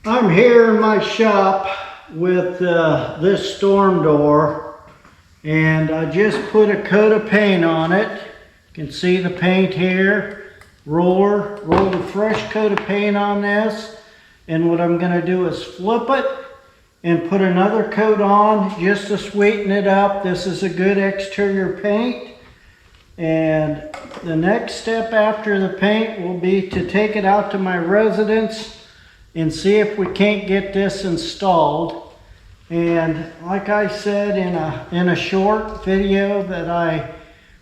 I'm here in my shop with this storm door, and I just put a coat of paint on it. You can see the paint here. Rolled a fresh coat of paint on this, and what I'm going to do is flip it and put another coat on just to sweeten it up. This is a good exterior paint, and the next step after the paint will be to take it out to my residence and see if we can't get this installed. And like I said in a short video that I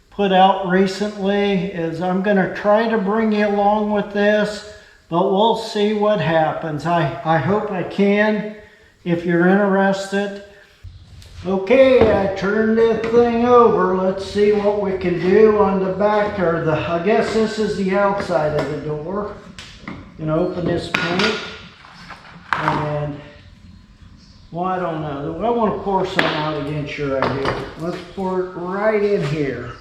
put out recently, is I'm going to try to bring you along with this, but we'll see what happens. I hope I can if you're interested. Okay, I turned this thing over. Let's see what we can do on the back, or I guess this is the outside of the door. Gonna open this paint, and well, I don't know. I want to pour some out again. Sure I do. Let's pour it right in here.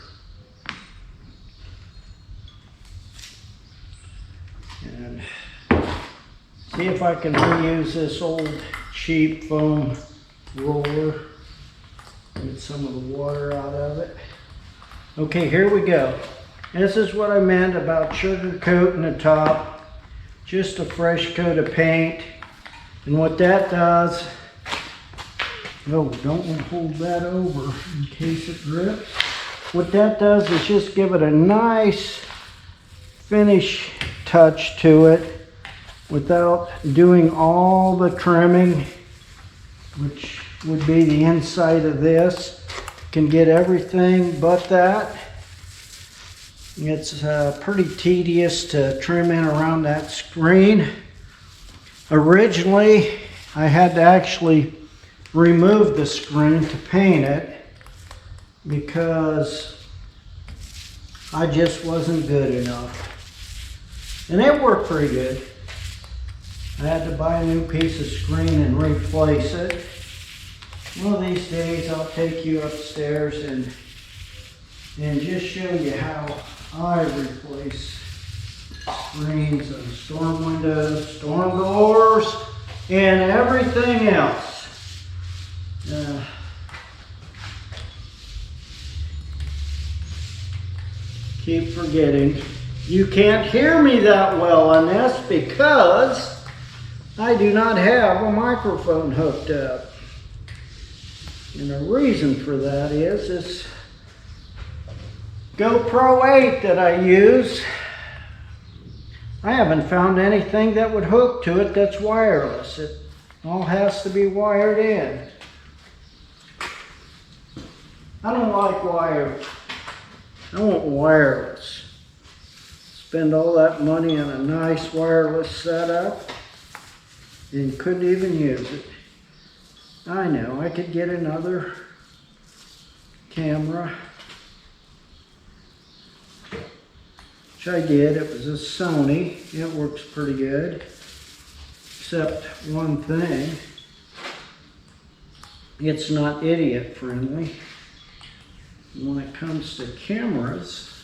And see if I can reuse this old cheap foam roller. Get some of the water out of it. Okay, here we go. This is what I meant about sugar coating the top. Just a fresh coat of paint. And what that does, no, don't want to hold that over in case it drips. What that does is just give it a nice finish touch to it without doing all the trimming, which would be the inside of this. Can get everything but that. It's pretty tedious to trim in around that screen. Originally, I had to actually remove the screen to paint it because I just wasn't good enough. And it worked pretty good. I had to buy a new piece of screen and replace it. One of these days I'll take you upstairs and just show you how I replace screens on storm windows, storm doors, and everything else. Keep forgetting. You can't hear me that well on this because I do not have a microphone hooked up. And the reason for that is this GoPro 8 that I use. I haven't found anything that would hook to it that's wireless. It all has to be wired in. I don't like wired. I want wireless. Spend all that money on a nice wireless setup and couldn't even use it. I know, I could get another camera, which I did. It was a Sony. It works pretty good, except one thing. It's not idiot friendly. When it comes to cameras,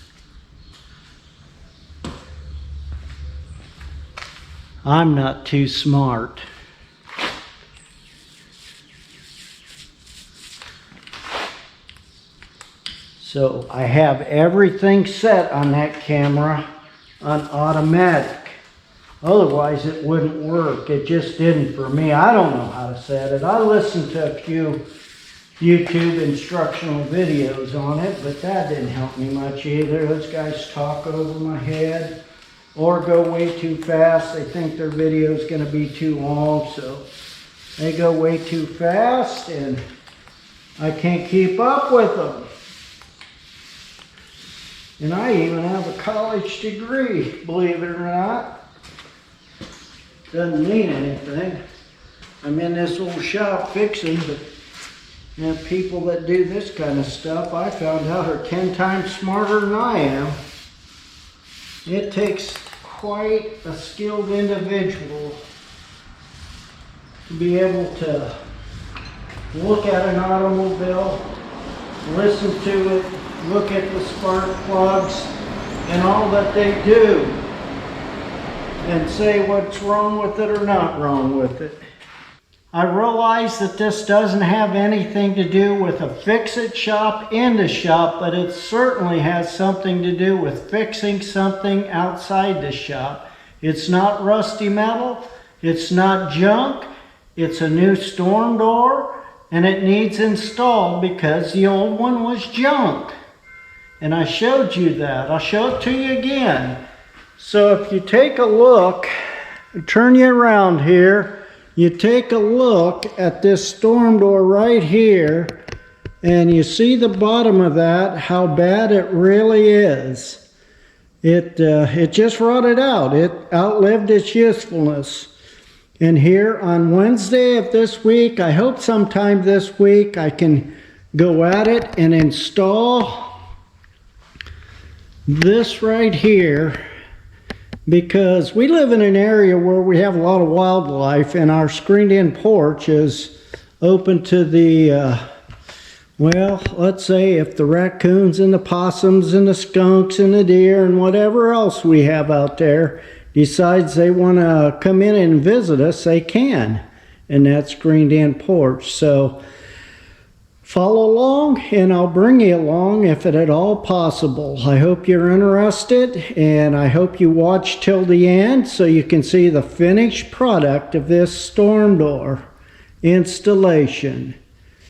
I'm not too smart. So I have everything set on that camera on automatic. Otherwise it wouldn't work. It just didn't for me. I don't know how to set it. I listened to a few YouTube instructional videos on it, but that didn't help me much either. Those guys talk over my head or go way too fast. They think their video is going to be too long, so they go way too fast and I can't keep up with them. And I even have a college degree, believe it or not. Doesn't mean anything. I'm in this old shop fixing, but people that do this kind of stuff, I found out, are 10 times smarter than I am. It takes quite a skilled individual to be able to look at an automobile, listen to it, look at the spark plugs and all that they do and say what's wrong with it or not wrong with it. I realize that this doesn't have anything to do with a Fixit shop in the shop, but it certainly has something to do with fixing something outside the shop. It's not rusty metal, it's not junk, it's a new storm door, and it needs installed because the old one was junk. And I showed you that. I'll show it to you again. So if you take a look, turn you around here, you take a look at this storm door right here, and you see the bottom of that, how bad it really is. It just rotted out. It outlived its usefulness. And here on Wednesday of this week, I hope sometime this week I can go at it and install this right here, because we live in an area where we have a lot of wildlife, and our screened-in porch is open to the, well, let's say if the raccoons and the possums and the skunks and the deer and whatever else we have out there decides they want to come in and visit us, they can, and that screened-in porch. So follow along, and I'll bring you along if at all possible. I hope you're interested, and I hope you watch till the end so you can see the finished product of this storm door installation.